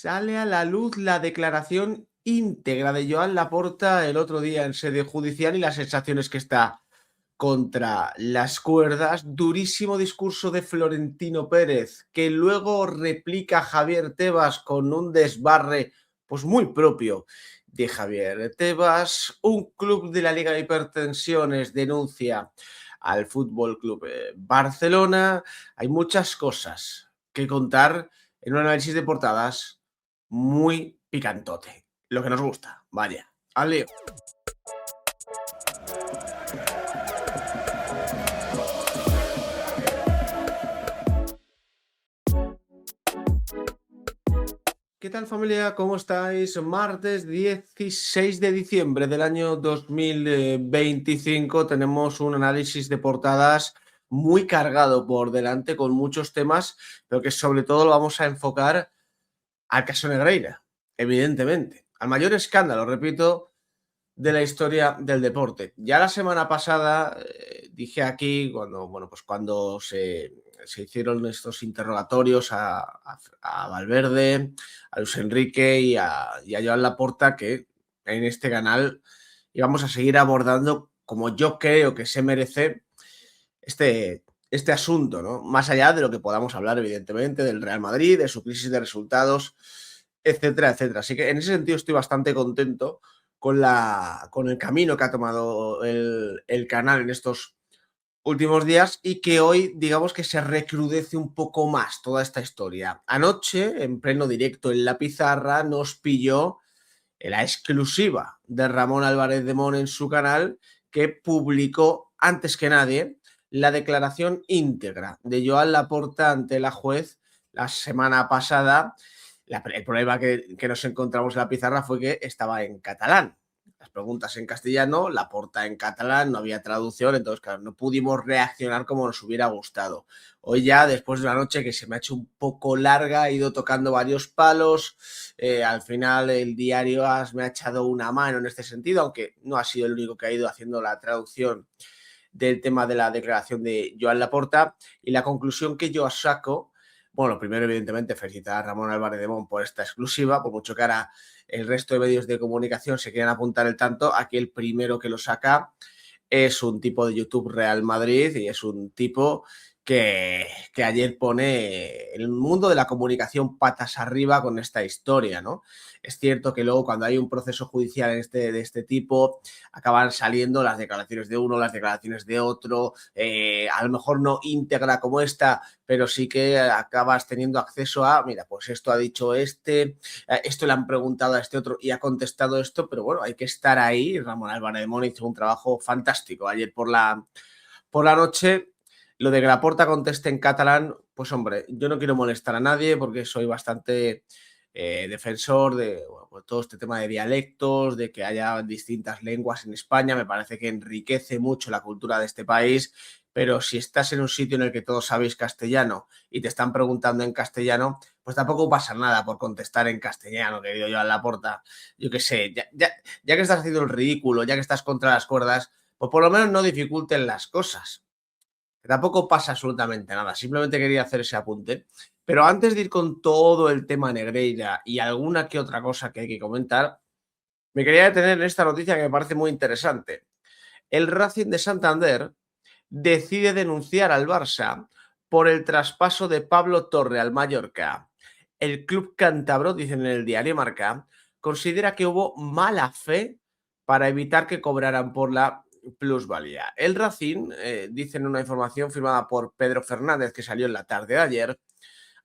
Sale a la luz la declaración íntegra de Joan Laporta el otro día en sede judicial y las sensaciones que está contra las cuerdas. Durísimo discurso de Florentino Pérez, que luego replica Javier Tebas con un desbarre pues muy propio de Javier Tebas. Un club de la Liga de Hipertensiones denuncia al Fútbol Club Barcelona. Hay muchas cosas que contar en un análisis de portadas muy picantote. Lo que nos gusta. Vaya, al lío. ¿Qué tal, familia? ¿Cómo estáis? Martes 16 de diciembre del año 2025 tenemos un análisis de portadas muy cargado por delante con muchos temas, pero que sobre todo lo vamos a enfocar al caso Negreira, evidentemente. Al mayor escándalo, repito, de la historia del deporte. Ya la semana pasada dije aquí, cuando se hicieron estos interrogatorios a Valverde, a Luis Enrique y a Joan Laporta, que en este canal íbamos a seguir abordando como yo creo que se merece este asunto, ¿no? Más allá de lo que podamos hablar, evidentemente, del Real Madrid, de su crisis de resultados, etcétera, etcétera. Así que en ese sentido estoy bastante contento con el camino que ha tomado el canal en estos últimos días y que hoy, digamos que se recrudece un poco más toda esta historia. Anoche, en pleno directo en la pizarra, nos pilló la exclusiva de Ramón Álvarez de Mon en su canal, que publicó antes que nadie la declaración íntegra de Joan Laporta ante la juez la semana pasada. El problema que nos encontramos en la pizarra fue que estaba en catalán. Las preguntas en castellano, Laporta en catalán, no había traducción, entonces, claro, no pudimos reaccionar como nos hubiera gustado. Hoy ya, después de una noche que se me ha hecho un poco larga, he ido tocando varios palos. Al final el diario AS me ha echado una mano en este sentido, aunque no ha sido el único que ha ido haciendo la traducción del tema de la declaración de Joan Laporta. Y la conclusión que yo saco, bueno, primero evidentemente felicitar a Ramón Álvarez de Mon por esta exclusiva, por mucho que ahora el resto de medios de comunicación se quieran apuntar el tanto, aquí el primero que lo saca es un tipo de YouTube Real Madrid y es un tipo que ayer pone el mundo de la comunicación patas arriba con esta historia, ¿no? Es cierto que luego cuando hay un proceso judicial de este tipo acaban saliendo las declaraciones de uno, las declaraciones de otro, a lo mejor no íntegra como esta, pero sí que acabas teniendo acceso a, mira, pues esto ha dicho esto le han preguntado a este otro y ha contestado esto, pero bueno, hay que estar ahí. Ramón Álvarez de Mon hizo un trabajo fantástico ayer por la noche. Lo de que Laporta conteste en catalán, pues hombre, yo no quiero molestar a nadie porque soy bastante defensor de pues todo este tema de dialectos, de que haya distintas lenguas en España. Me parece que enriquece mucho la cultura de este país, pero si estás en un sitio en el que todos sabéis castellano y te están preguntando en castellano, pues tampoco pasa nada por contestar en castellano, querido Joan Laporta. Yo qué sé, ya que estás haciendo el ridículo, ya que estás contra las cuerdas, pues por lo menos no dificulten las cosas. Que tampoco pasa absolutamente nada, simplemente quería hacer ese apunte. Pero antes de ir con todo el tema Negreira y alguna que otra cosa que hay que comentar, me quería detener en esta noticia que me parece muy interesante. El Racing de Santander decide denunciar al Barça por el traspaso de Pablo Torre al Mallorca. El club cántabro, dicen en el diario Marca, considera que hubo mala fe para evitar que cobraran por la plusvalía. El Racing, dicen una información firmada por Pedro Fernández que salió en la tarde de ayer,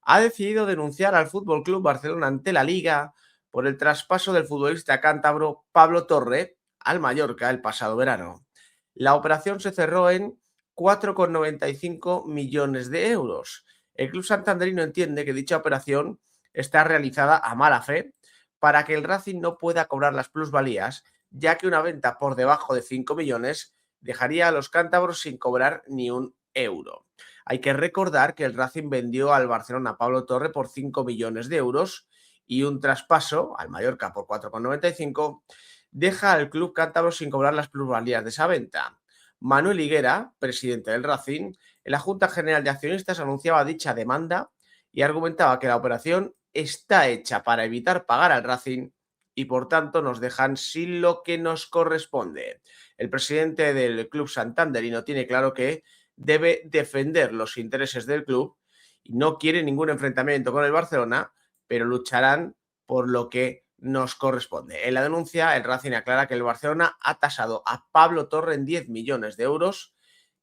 ha decidido denunciar al Fútbol Club Barcelona ante la Liga por el traspaso del futbolista cántabro Pablo Torre al Mallorca el pasado verano. La operación se cerró en 4,95 millones de euros. El club santanderino entiende que dicha operación está realizada a mala fe para que el Racing no pueda cobrar las plusvalías, ya que una venta por debajo de 5 millones dejaría a los cántabros sin cobrar ni un euro. Hay que recordar que el Racing vendió al Barcelona a Pablo Torre por 5 millones de euros y un traspaso al Mallorca por 4,95 deja al club cántabro sin cobrar las plusvalías de esa venta. Manuel Higuera, presidente del Racing, en la Junta General de Accionistas anunciaba dicha demanda y argumentaba que la operación está hecha para evitar pagar al Racing y por tanto nos dejan sin lo que nos corresponde. El presidente del club santanderino tiene claro que debe defender los intereses del club y no quiere ningún enfrentamiento con el Barcelona, pero lucharán por lo que nos corresponde. En la denuncia, el Racing aclara que el Barcelona ha tasado a Pablo Torre en 10 millones de euros,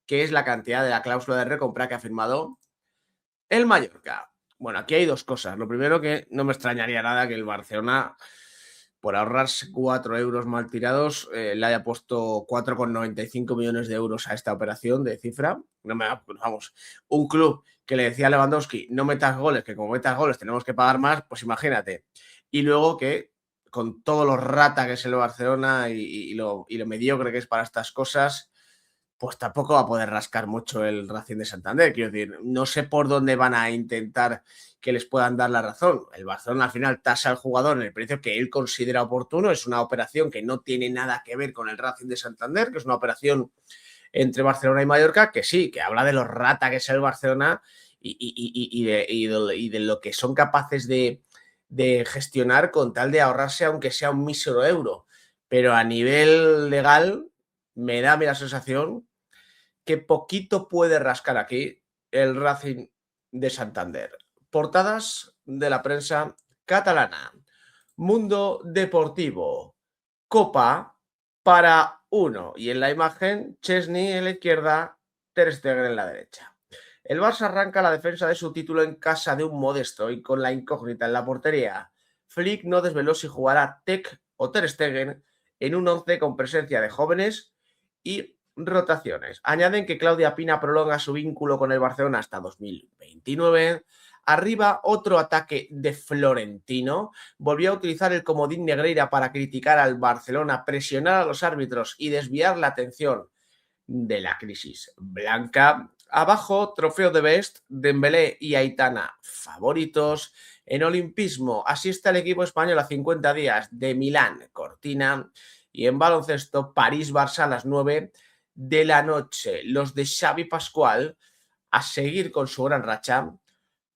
que es la cantidad de la cláusula de recompra que ha firmado el Mallorca. Bueno, aquí hay dos cosas. Lo primero, que no me extrañaría nada que el Barcelona, por ahorrarse 4 euros mal tirados, le haya puesto 4,95 millones de euros a esta operación de cifra. No me, vamos, un club que le decía a Lewandowski, no metas goles, que como metas goles tenemos que pagar más, pues imagínate. Y luego que con todo lo rata que es el Barcelona y lo mediocre que es para estas cosas, pues tampoco va a poder rascar mucho el Racing de Santander. Quiero decir, no sé por dónde van a intentar que les puedan dar la razón. El Barcelona al final tasa al jugador en el precio que él considera oportuno. Es una operación que no tiene nada que ver con el Racing de Santander, que es una operación entre Barcelona y Mallorca, que sí, que habla de lo rata que es el Barcelona y de lo que son capaces de gestionar con tal de ahorrarse aunque sea un mísero euro. Pero a nivel legal me da la sensación que poquito puede rascar aquí el Racing de Santander. Portadas de la prensa catalana. Mundo Deportivo. Copa para uno. Y en la imagen, Chesney en la izquierda, Ter Stegen en la derecha. El Barça arranca la defensa de su título en casa de un modesto y con la incógnita en la portería. Flick no desveló si jugará Tec o Ter Stegen en un 11 con presencia de jóvenes y rotaciones. Añaden que Claudia Pina prolonga su vínculo con el Barcelona hasta 2029. Arriba, otro ataque de Florentino. Volvió a utilizar el comodín Negreira para criticar al Barcelona, presionar a los árbitros y desviar la atención de la crisis blanca. Abajo, trofeo de Best, Dembélé y Aitana favoritos. En olimpismo, asiste el equipo español a 50 días de Milán, Cortina. Y en baloncesto, París-Barça a las 9 de la noche. Los de Xavi Pascual a seguir con su gran racha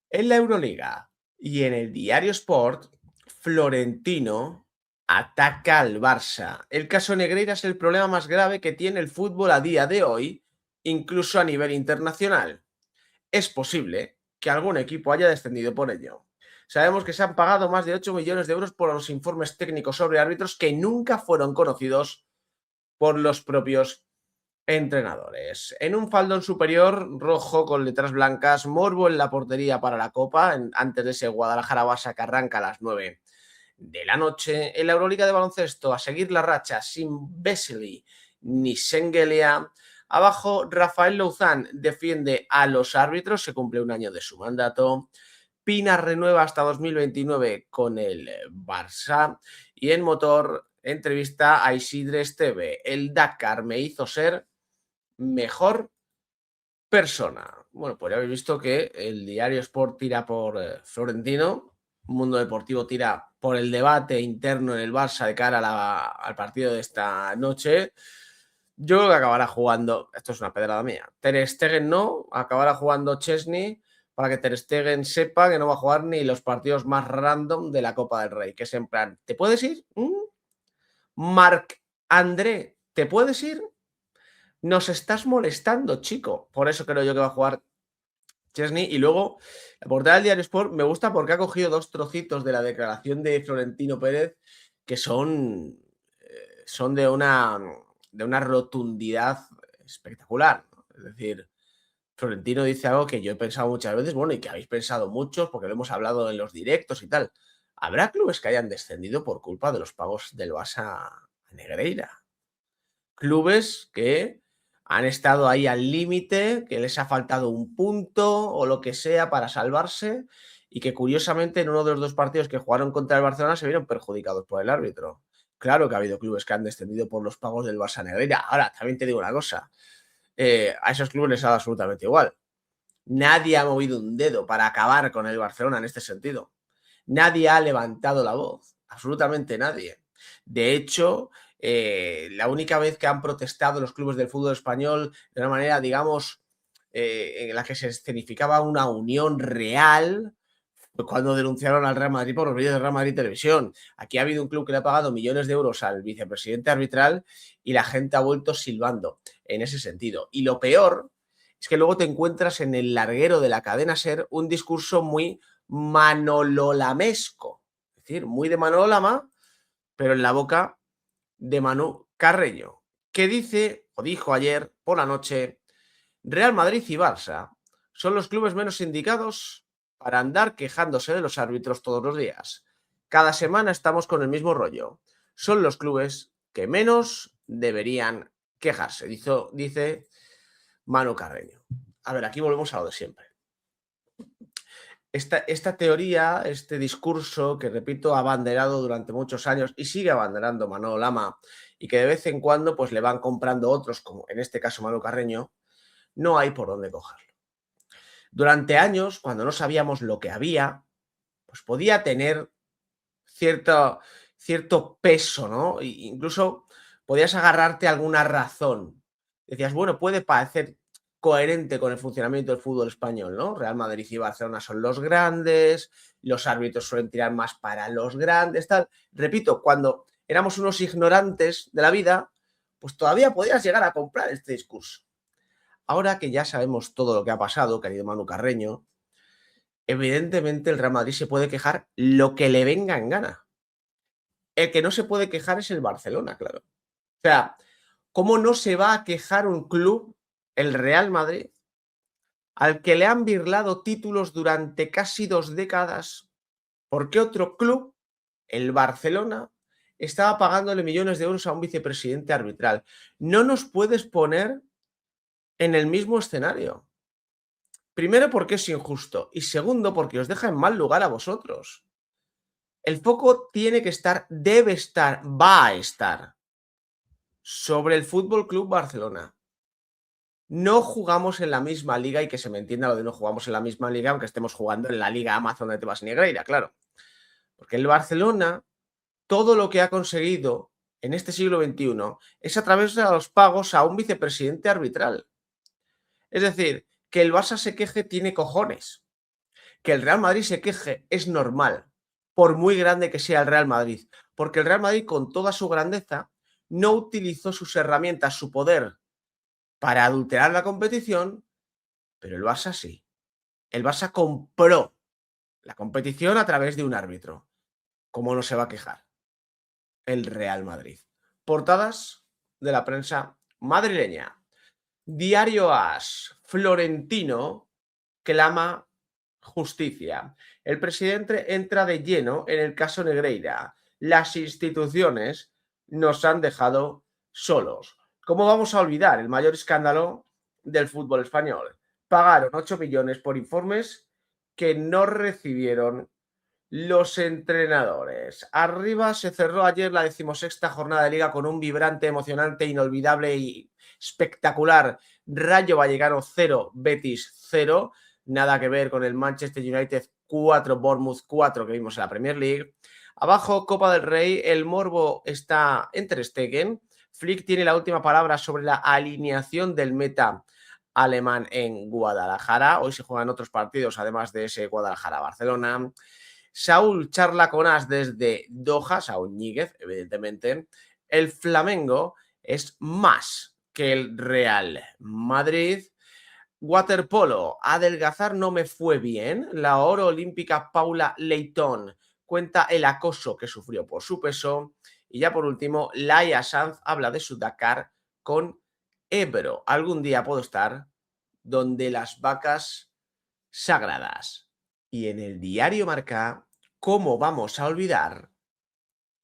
en la Euroliga. Y en el Diario Sport, Florentino ataca al Barça. El caso Negreira es el problema más grave que tiene el fútbol a día de hoy, incluso a nivel internacional. Es posible que algún equipo haya descendido por ello. Sabemos que se han pagado más de 8 millones de euros por los informes técnicos sobre árbitros que nunca fueron conocidos por los propios entrenadores. En un faldón superior rojo con letras blancas, Morbo en la portería para la Copa, antes de ese Guadalajara-Barça que arranca a las 9 de la noche. En la Euroliga de baloncesto, a seguir la racha sin Vesely ni Sengelia. Abajo, Rafael Louzán defiende a los árbitros, se cumple un año de su mandato. Pina renueva hasta 2029 con el Barça. Y en motor, entrevista a Isidre Esteve. El Dakar me hizo ser mejor persona. Bueno, pues ya habéis visto que el Diario Sport tira por Florentino, Mundo Deportivo tira por el debate interno en el Barça de cara al partido de esta noche. Yo creo que acabará jugando, esto es una pedrada mía, Ter Stegen no, acabará jugando Chesney para que Ter Stegen sepa que no va a jugar ni los partidos más random de la Copa del Rey, que es en plan, ¿te puedes ir? Marc André, ¿te puedes ir? Nos estás molestando, chico. Por eso creo yo que va a jugar Chesney. Y luego, la portada del Diario Sport me gusta porque ha cogido dos trocitos de la declaración de Florentino Pérez que son de una rotundidad espectacular, ¿no? Es decir, Florentino dice algo que yo he pensado muchas veces, bueno, y que habéis pensado muchos porque lo hemos hablado en los directos y tal. ¿Habrá clubes que hayan descendido por culpa de los pagos del Barça a Negreira? Clubes que han estado ahí al límite, que les ha faltado un punto o lo que sea para salvarse y que curiosamente en uno de los dos partidos que jugaron contra el Barcelona se vieron perjudicados por el árbitro. Claro que ha habido clubes que han descendido por los pagos del Barça Negreira. Ahora, también te digo una cosa, a esos clubes les ha dado absolutamente igual. Nadie ha movido un dedo para acabar con el Barcelona en este sentido. Nadie ha levantado la voz, absolutamente nadie. De hecho, la única vez que han protestado los clubes del fútbol español de una manera, digamos, en la que se escenificaba una unión real, cuando denunciaron al Real Madrid por los vídeos de Real Madrid Televisión. Aquí ha habido un club que le ha pagado millones de euros al vicepresidente arbitral y la gente ha vuelto silbando en ese sentido. Y lo peor es que luego te encuentras en el larguero de la cadena SER un discurso muy manololamesco, es decir, muy de Manolo Lama, pero en la boca de Manu Carreño, que dice, o dijo ayer por la noche, Real Madrid y Barça son los clubes menos indicados para andar quejándose de los árbitros todos los días. Cada semana estamos con el mismo rollo. Son los clubes que menos deberían quejarse, dice Manu Carreño. A ver, aquí volvemos a lo de siempre. Esta teoría, este discurso que, repito, ha abanderado durante muchos años y sigue abanderando Manolo Lama y que de vez en cuando pues, le van comprando otros, como en este caso Manu Carreño, no hay por dónde cogerlo. Durante años, cuando no sabíamos lo que había, pues podía tener cierto peso, ¿no? Incluso podías agarrarte a alguna razón. Decías, bueno, puede parecer coherente con el funcionamiento del fútbol español, ¿no? Real Madrid y Barcelona son los grandes, los árbitros suelen tirar más para los grandes, tal. Repito, cuando éramos unos ignorantes de la vida, pues todavía podías llegar a comprar este discurso. Ahora que ya sabemos todo lo que ha pasado, querido Manu Carreño, evidentemente el Real Madrid se puede quejar lo que le venga en gana. El que no se puede quejar es el Barcelona, claro. O sea, ¿cómo no se va a quejar un club, el Real Madrid, al que le han birlado títulos durante casi 2 décadas? ¿Por qué otro club, el Barcelona, estaba pagándole millones de euros a un vicepresidente arbitral? No nos puedes poner en el mismo escenario. Primero, porque es injusto. Y segundo, porque os deja en mal lugar a vosotros. El foco tiene que estar, debe estar, va a estar sobre el Fútbol Club Barcelona. No jugamos en la misma liga, y que se me entienda lo de no jugamos en la misma liga, aunque estemos jugando en la Liga Amazon de Tebas Negreira, claro. Porque el Barcelona, todo lo que ha conseguido en este siglo XXI es a través de los pagos a un vicepresidente arbitral. Es decir, que el Barça se queje tiene cojones. Que el Real Madrid se queje es normal, por muy grande que sea el Real Madrid, porque el Real Madrid, con toda su grandeza, no utilizó sus herramientas, su poder, para adulterar la competición, pero el Barça sí. El Barça compró la competición a través de un árbitro. ¿Cómo no se va a quejar el Real Madrid? Portadas de la prensa madrileña. Diario AS, Florentino clama justicia. El presidente entra de lleno en el caso Negreira. Las instituciones nos han dejado solos. ¿Cómo vamos a olvidar el mayor escándalo del fútbol español? Pagaron 8 millones por informes que no recibieron los entrenadores. Arriba se cerró ayer la 16ª jornada de Liga con un vibrante, emocionante, inolvidable y espectacular Rayo Vallecano 0, Betis 0. Nada que ver con el Manchester United 4, Bournemouth 4 que vimos en la Premier League. Abajo, Copa del Rey, el morbo está en Ter Stegen. Flick tiene la última palabra sobre la alineación del meta alemán en Guadalajara. Hoy se juegan otros partidos, además de ese Guadalajara-Barcelona. Saúl charla con As desde Doha, Saúl Ñíguez, evidentemente. El Flamengo es más que el Real Madrid. Waterpolo, adelgazar no me fue bien. La oro olímpica Paula Leitón cuenta el acoso que sufrió por su peso. Y ya por último, Laia Sanz habla de su Dakar con Ebro. Algún día puedo estar donde las vacas sagradas. Y en el diario Marca, ¿cómo vamos a olvidar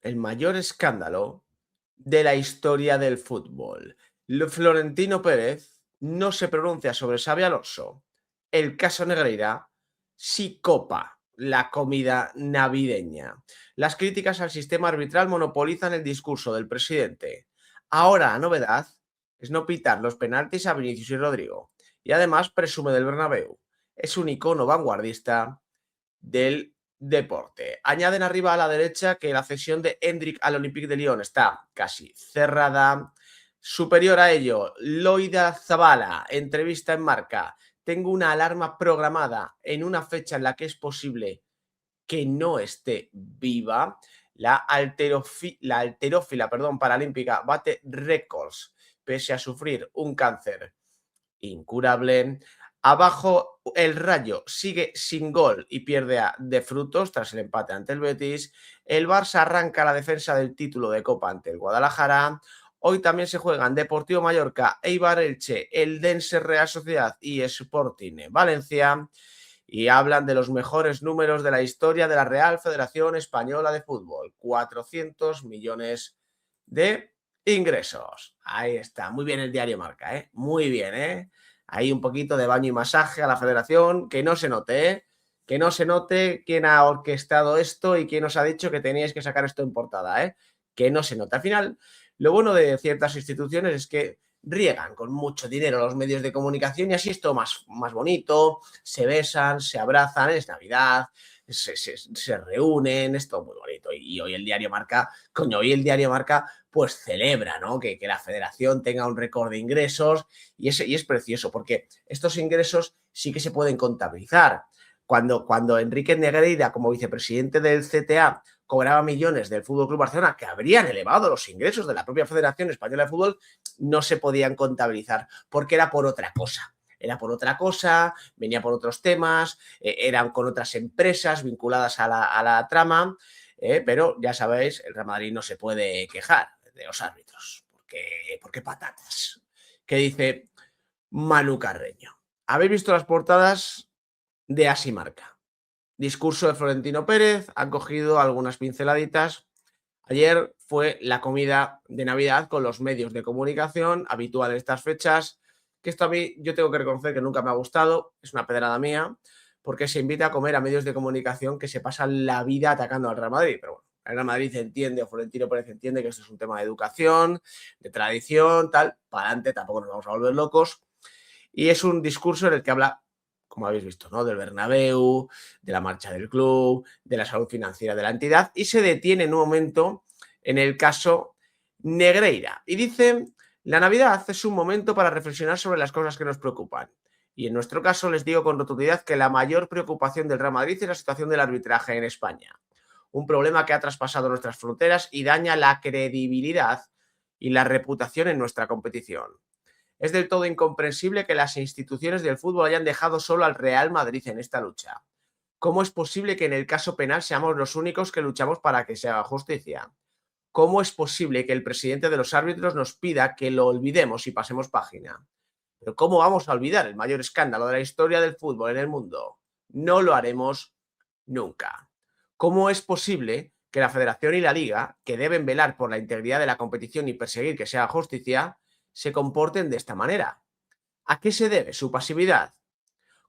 el mayor escándalo de la historia del fútbol? Florentino Pérez no se pronuncia sobre Xabi Alonso. El caso Negreira sí copa la comida navideña. Las críticas al sistema arbitral monopolizan el discurso del presidente. Ahora la novedad es no pitar los penaltis a Vinicius y Rodrigo. Y además presume del Bernabéu. Es un icono vanguardista del deporte. Añaden arriba a la derecha que la cesión de Endrick al Olympique de Lyon está casi cerrada. Superior a ello, Loida Zabala, entrevista en Marca. Tengo una alarma programada en una fecha en la que es posible que no esté viva. La halterófila paralímpica bate récords pese a sufrir un cáncer incurable. Abajo el Rayo sigue sin gol y pierde a De Frutos tras el empate ante el Betis. El Barça arranca la defensa del título de Copa ante el Guadalajara. Hoy también se juegan Deportivo Mallorca, Eibar Elche, Eldense Real Sociedad y Sporting Valencia. Y hablan de los mejores números de la historia de la Real Federación Española de Fútbol. 400 millones de ingresos. Ahí está. Muy bien el diario Marca, ¿eh? Muy bien, ¿eh? Ahí un poquito de baño y masaje a la federación. Que no se note, ¿eh? Que no se note quién ha orquestado esto y quién os ha dicho que teníais que sacar esto en portada, ¿eh? Que no se note. Al final, lo bueno de ciertas instituciones es que riegan con mucho dinero los medios de comunicación y así es todo más bonito, se besan, se abrazan, es Navidad, se reúnen, es todo muy bonito. Y hoy el diario Marca, hoy el diario Marca pues celebra, ¿no? Que la federación tenga un récord de ingresos y es precioso porque estos ingresos sí que se pueden contabilizar. Cuando Enrique Negreira, como vicepresidente del CTA, cobraba millones del Fútbol Club Barcelona, que habrían elevado los ingresos de la propia Federación Española de Fútbol, no se podían contabilizar porque era por otra cosa. Era por otra cosa, venía por otros temas, eran con otras empresas vinculadas a la trama, pero ya sabéis, el Real Madrid no se puede quejar de los árbitros, porque patatas. ¿Qué dice Manu Carreño? ¿Habéis visto las portadas de Así Marca? Discurso de Florentino Pérez, han cogido algunas pinceladitas. Ayer fue la comida de Navidad con los medios de comunicación, habitual en estas fechas, que esto a mí yo tengo que reconocer que nunca me ha gustado, es una pedrada mía, porque se invita a comer a medios de comunicación que se pasan la vida atacando al Real Madrid. Pero bueno, el Real Madrid entiende, o Florentino Pérez entiende que esto es un tema de educación, de tradición, tal, para adelante, tampoco nos vamos a volver locos. Y es un discurso en el que habla, como habéis visto, ¿no? Del Bernabéu, de la marcha del club, de la salud financiera de la entidad, y se detiene en un momento en el caso Negreira. Y dice, la Navidad es un momento para reflexionar sobre las cosas que nos preocupan. Y en nuestro caso les digo con rotundidad que la mayor preocupación del Real Madrid es la situación del arbitraje en España. Un problema que ha traspasado nuestras fronteras y daña la credibilidad y la reputación en nuestra competición. Es del todo incomprensible que las instituciones del fútbol hayan dejado solo al Real Madrid en esta lucha. ¿Cómo es posible que en el caso penal seamos los únicos que luchamos para que se haga justicia? ¿Cómo es posible que el presidente de los árbitros nos pida que lo olvidemos y pasemos página? Pero ¿cómo vamos a olvidar el mayor escándalo de la historia del fútbol en el mundo? No lo haremos nunca. ¿Cómo es posible que la Federación y la Liga, que deben velar por la integridad de la competición y perseguir que se haga justicia, se comporten de esta manera? ¿A qué se debe su pasividad?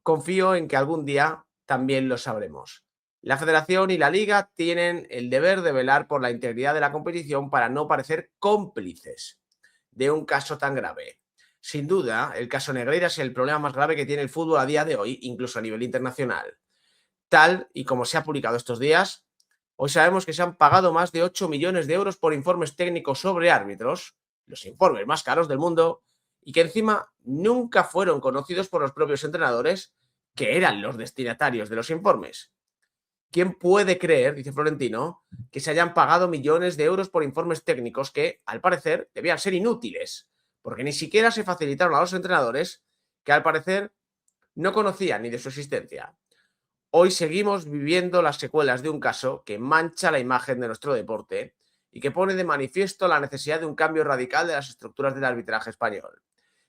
Confío en que algún día también lo sabremos. La Federación y la Liga tienen el deber de velar por la integridad de la competición para no parecer cómplices de un caso tan grave. Sin duda, el caso Negreira es el problema más grave que tiene el fútbol a día de hoy, incluso a nivel internacional. Tal y como se ha publicado estos días, hoy sabemos que se han pagado más de 8 millones de euros por informes técnicos sobre árbitros, los informes más caros del mundo, y que encima nunca fueron conocidos por los propios entrenadores, que eran los destinatarios de los informes. ¿Quién puede creer, dice Florentino, que se hayan pagado millones de euros por informes técnicos que, al parecer, debían ser inútiles? Porque ni siquiera se facilitaron a los entrenadores, que al parecer no conocían ni de su existencia. Hoy seguimos viviendo las secuelas de un caso que mancha la imagen de nuestro deporte y que pone de manifiesto la necesidad de un cambio radical de las estructuras del arbitraje español.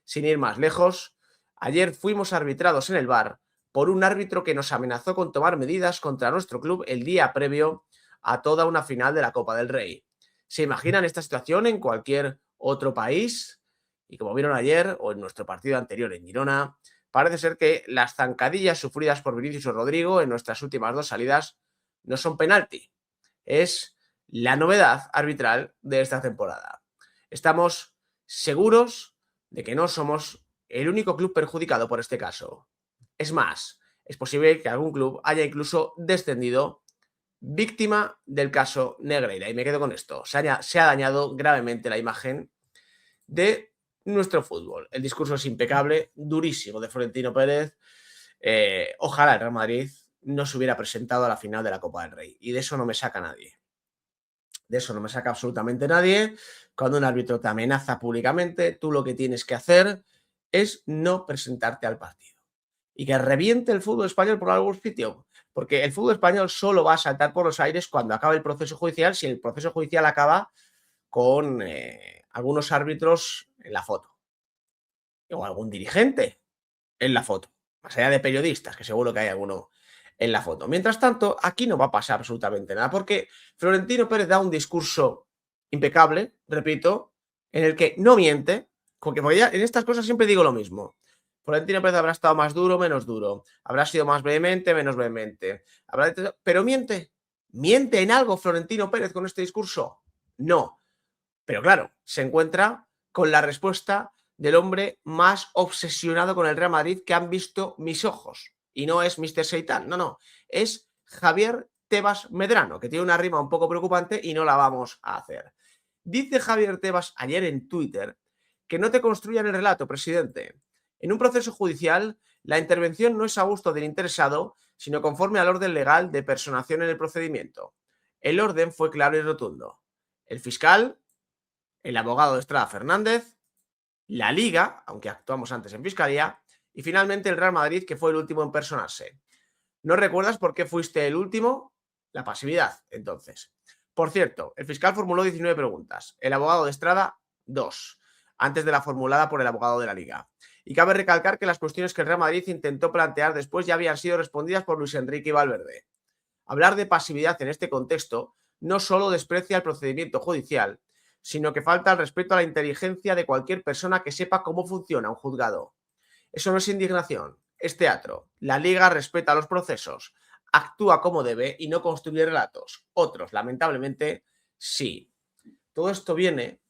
Sin ir más lejos, ayer fuimos arbitrados en el VAR por un árbitro que nos amenazó con tomar medidas contra nuestro club el día previo a toda una final de la Copa del Rey. ¿Se imaginan esta situación en cualquier otro país? Y como vieron ayer o en nuestro partido anterior en Girona, parece ser que las zancadillas sufridas por Vinicius Rodrigo en nuestras últimas dos salidas no son penalti. Es la novedad arbitral de esta temporada. Estamos seguros de que no somos el único club perjudicado por este caso. Es más, es posible que algún club haya incluso descendido víctima del caso Negreira. Y me quedo con esto. Se ha dañado gravemente la imagen de nuestro fútbol. El discurso es impecable, durísimo de Florentino Pérez. Ojalá el Real Madrid no se hubiera presentado a la final de la Copa del Rey. Y de eso no me saca nadie. De eso no me saca absolutamente nadie. Cuando un árbitro te amenaza públicamente, tú lo que tienes que hacer es no presentarte al partido. Y que reviente el fútbol español por algún sitio. Porque el fútbol español solo va a saltar por los aires cuando acabe el proceso judicial, si el proceso judicial acaba con algunos árbitros en la foto. O algún dirigente en la foto. Más allá de periodistas, que seguro que hay alguno en la foto. Mientras tanto, aquí no va a pasar absolutamente nada, porque Florentino Pérez da un discurso impecable, repito, en el que no miente, porque ya en estas cosas siempre digo lo mismo. Florentino Pérez habrá estado más duro, menos duro, habrá sido más vehemente, menos vehemente, pero miente. ¿Miente en algo Florentino Pérez con este discurso? No. Pero claro, se encuentra con la respuesta del hombre más obsesionado con el Real Madrid que han visto mis ojos. Y no es Mr. Seitan, no. Es Javier Tebas Medrano, que tiene una rima un poco preocupante y no la vamos a hacer. Dice Javier Tebas ayer en Twitter que no te construyan el relato, presidente. En un proceso judicial, la intervención no es a gusto del interesado, sino conforme al orden legal de personación en el procedimiento. El orden fue claro y rotundo. El fiscal, el abogado de Estrada Fernández, la Liga, aunque actuamos antes en Fiscalía, y finalmente el Real Madrid, que fue el último en personarse. ¿No recuerdas por qué fuiste el último? La pasividad, entonces. Por cierto, el fiscal formuló 19 preguntas, el abogado de Estrada 2, antes de la formulada por el abogado de la Liga. Y cabe recalcar que las cuestiones que el Real Madrid intentó plantear después ya habían sido respondidas por Luis Enrique y Valverde. Hablar de pasividad en este contexto no solo desprecia el procedimiento judicial, sino que falta el respeto a la inteligencia de cualquier persona que sepa cómo funciona un juzgado. Eso no es indignación, es teatro. La Liga respeta los procesos, actúa como debe y no construye relatos. Otros, lamentablemente, sí. Todo esto viene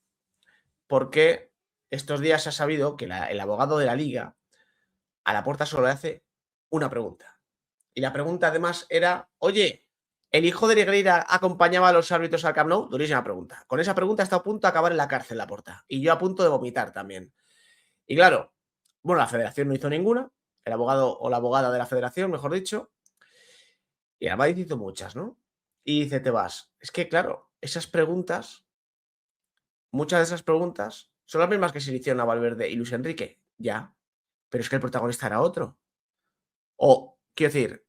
porque estos días se ha sabido que el abogado de la Liga a Laporta solo le hace una pregunta. Y la pregunta además era, oye, ¿el hijo de Negreira acompañaba a los árbitros al Camp Nou? Durísima pregunta. Con esa pregunta está a punto de acabar en la cárcel Laporta. Y yo a punto de vomitar también. Y claro, bueno, la federación no hizo ninguna. El abogado o la abogada de la federación, mejor dicho. Y el Madrid hizo muchas, ¿no? Y dice, te vas. Es que, claro, esas preguntas, muchas de esas preguntas, son las mismas que se le hicieron a Valverde y Luis Enrique. Ya. Pero es que el protagonista era otro. O, quiero decir,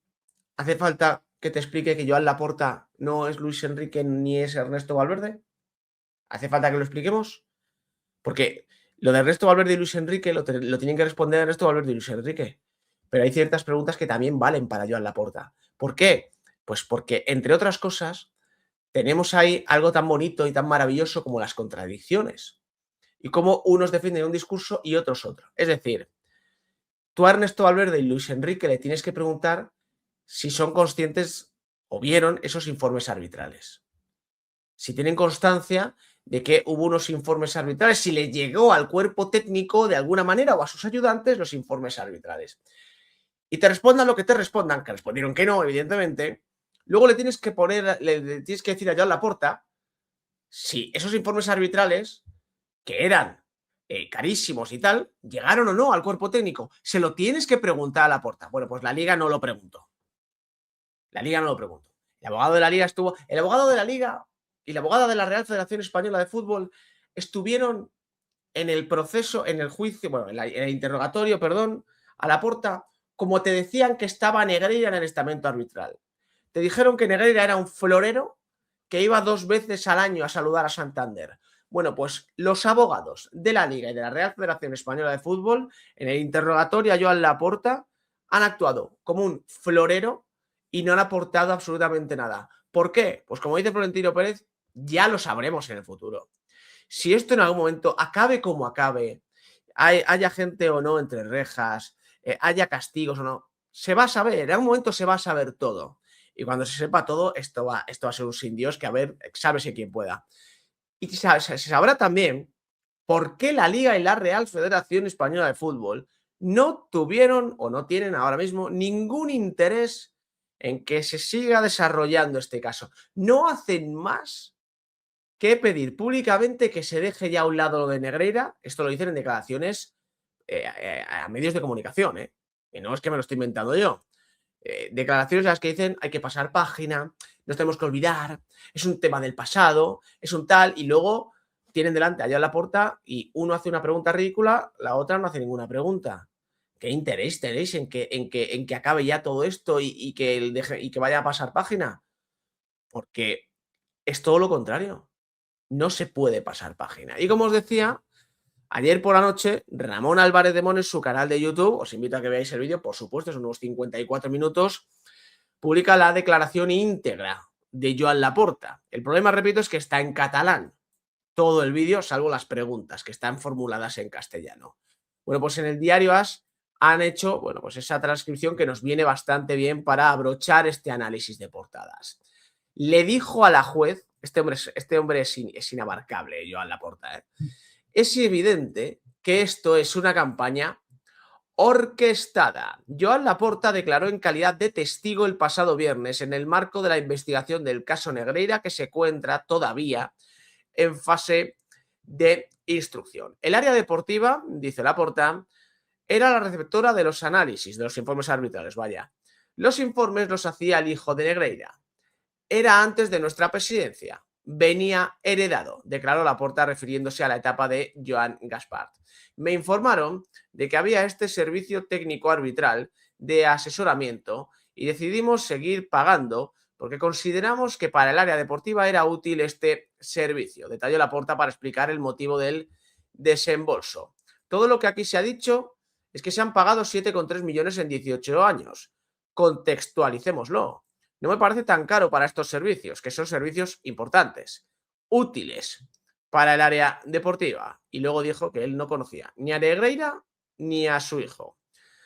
¿hace falta que te explique que Joan Laporta no es Luis Enrique ni es Ernesto Valverde? ¿Hace falta que lo expliquemos? Porque lo de Ernesto Valverde y Luis Enrique lo tienen que responder Ernesto Valverde y Luis Enrique. Pero hay ciertas preguntas que también valen para Joan Laporta. ¿Por qué? Pues porque, entre otras cosas, tenemos ahí algo tan bonito y tan maravilloso como las contradicciones. Y cómo unos defienden un discurso y otros otro. Es decir, tú a Ernesto Valverde y Luis Enrique le tienes que preguntar si son conscientes o vieron esos informes arbitrales. Si tienen constancia de que hubo unos informes arbitrales, si le llegó al cuerpo técnico de alguna manera o a sus ayudantes los informes arbitrales. Y te respondan lo que te respondan, que respondieron que no, evidentemente. Luego le tienes que le tienes que decir a Joan Laporta si esos informes arbitrales, que eran carísimos y tal, llegaron o no al cuerpo técnico. Se lo tienes que preguntar a Laporta. Bueno, pues la Liga no lo preguntó. La Liga no lo preguntó. El abogado de la Liga estuvo. El abogado de la Liga y la abogada de la Real Federación Española de Fútbol estuvieron en el proceso, en el juicio, bueno, en el interrogatorio, perdón, a Laporta, como te decían que estaba Negreira en el estamento arbitral. Te dijeron que Negreira era un florero que iba 2 veces al año a saludar a Santander. Bueno, pues los abogados de la Liga y de la Real Federación Española de Fútbol, en el interrogatorio a Joan Laporta, han actuado como un florero y no han aportado absolutamente nada. ¿Por qué? Pues como dice Florentino Pérez, ya lo sabremos en el futuro. Si esto en algún momento acabe como acabe, haya gente o no entre rejas, haya castigos o no, se va a saber, en algún momento se va a saber todo. Y cuando se sepa todo, esto va a ser un sin Dios que a ver, sálvese quien pueda. Y se sabrá también por qué la Liga y la Real Federación Española de Fútbol no tuvieron o no tienen ahora mismo ningún interés en que se siga desarrollando este caso. No hacen más que pedir públicamente que se deje ya a un lado lo de Negreira. Esto lo dicen en declaraciones a medios de comunicación, y no es que me lo estoy inventando yo. declaraciones en las que dicen hay que pasar página, nos tenemos que olvidar, es un tema del pasado, es un tal, y luego tienen delante a Joan Laporta y uno hace una pregunta ridícula, la otra no hace ninguna pregunta. ¿Qué interés tenéis en que acabe ya todo esto y que vaya a pasar página? Porque es todo lo contrario. No se puede pasar página. Y como os decía, ayer por la noche, Ramón Álvarez de Mon en su canal de YouTube, os invito a que veáis el vídeo, por supuesto, son unos 54 minutos, publica la declaración íntegra de Joan Laporta. El problema, repito, es que está en catalán. Todo el vídeo, salvo las preguntas, que están formuladas en castellano. Bueno, pues en el diario AS han hecho, bueno, pues esa transcripción que nos viene bastante bien para abrochar este análisis de portadas. Le dijo a la juez, este hombre es inabarcable, Joan Laporta, es evidente que esto es una campaña orquestada. Joan Laporta declaró en calidad de testigo el pasado viernes en el marco de la investigación del caso Negreira, que se encuentra todavía en fase de instrucción. El área deportiva, dice Laporta, era la receptora de los análisis, de los informes arbitrales, vaya. Los informes los hacía el hijo de Negreira. Era antes de nuestra presidencia. Venía heredado, declaró Laporta refiriéndose a la etapa de Joan Gaspart. Me informaron de que había este servicio técnico arbitral de asesoramiento y decidimos seguir pagando porque consideramos que para el área deportiva era útil este servicio. Detalló Laporta para explicar el motivo del desembolso. Todo lo que aquí se ha dicho es que se han pagado 7,3 millones en 18 años. Contextualicémoslo. No me parece tan caro para estos servicios, que son servicios importantes, útiles para el área deportiva. Y luego dijo que él no conocía ni a Negreira ni a su hijo.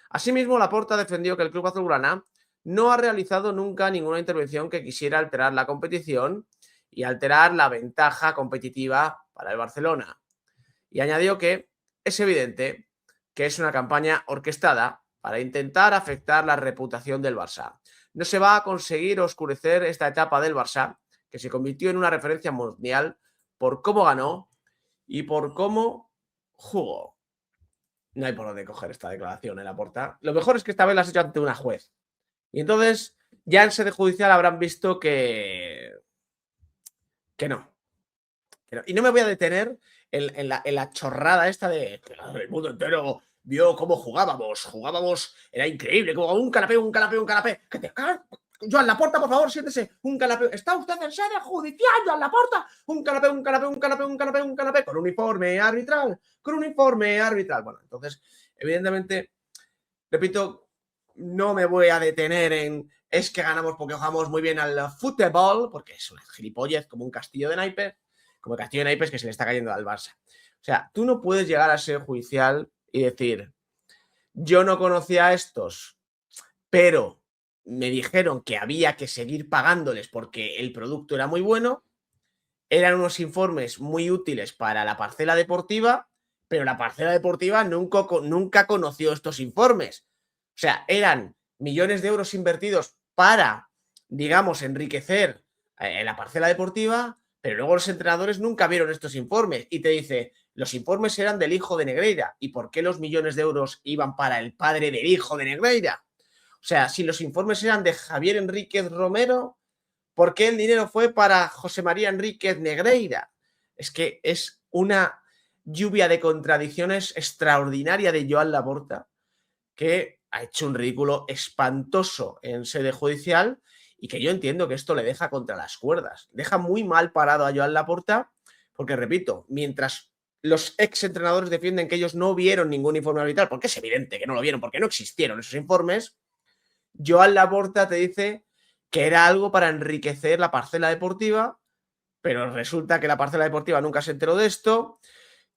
Asimismo, Laporta defendió que el club azulgrana no ha realizado nunca ninguna intervención que quisiera alterar la competición y alterar la ventaja competitiva para el Barcelona. Y añadió que es evidente que es una campaña orquestada para intentar afectar la reputación del Barça. No se va a conseguir oscurecer esta etapa del Barça, que se convirtió en una referencia mundial por cómo ganó y por cómo jugó. No hay por dónde coger esta declaración en Laporta. Lo mejor es que esta vez la has hecho ante una juez. Y entonces ya en sede judicial habrán visto que no. Y no me voy a detener en la chorrada esta de que el mundo entero vio cómo jugábamos. Jugábamos, era increíble, como un canapé, un canapé, un canapé. Que te cagas. Joan Laporta, por favor, siéntese. Un canapé. ¿Está usted en sede judicial, Joan Laporta? Un canapé, un canapé, un canapé, un canapé, un canapé. Con un informe arbitral. Con un informe arbitral. Bueno, entonces, evidentemente, repito, no me voy a detener en es que ganamos porque jugamos muy bien al fútbol, porque es una gilipollez como un castillo de naipes, como el castillo de naipes que se le está cayendo al Barça. O sea, tú no puedes llegar a ser judicial y decir, yo no conocía a estos, pero me dijeron que había que seguir pagándoles porque el producto era muy bueno, eran unos informes muy útiles para la parcela deportiva, pero la parcela deportiva nunca conoció estos informes. O sea, eran millones de euros invertidos para, digamos, enriquecer la parcela deportiva, pero luego los entrenadores nunca vieron estos informes y te dice, los informes eran del hijo de Negreira. ¿Y por qué los millones de euros iban para el padre del hijo de Negreira? O sea, si los informes eran de Javier Enríquez Romero, ¿por qué el dinero fue para José María Enríquez Negreira? Es que es una lluvia de contradicciones extraordinaria de Joan Laporta, que ha hecho un ridículo espantoso en sede judicial y que yo entiendo que esto le deja contra las cuerdas. Deja muy mal parado a Joan Laporta porque, repito, mientras los exentrenadores defienden que ellos no vieron ningún informe arbitral, porque es evidente que no lo vieron, porque no existieron esos informes, Joan Laporta te dice que era algo para enriquecer la parcela deportiva, pero resulta que la parcela deportiva nunca se enteró de esto,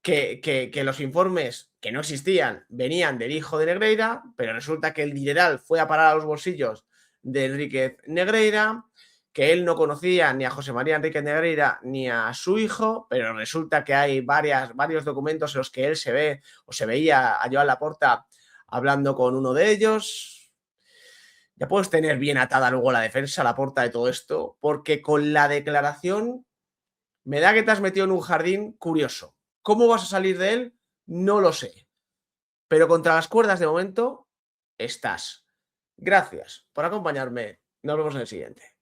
que los informes que no existían venían del hijo de Negreira, pero resulta que el dineral fue a parar a los bolsillos de Enríquez Negreira, que él no conocía ni a José María Enríquez Negreira ni a su hijo, pero resulta que hay varios documentos en los que él se ve o se veía a Joan Laporta hablando con uno de ellos. Ya puedes tener bien atada luego la defensa, Laporta, de todo esto, porque con la declaración me da que te has metido en un jardín curioso. ¿Cómo vas a salir de él? No lo sé. Pero contra las cuerdas de momento estás. Gracias por acompañarme. Nos vemos en el siguiente.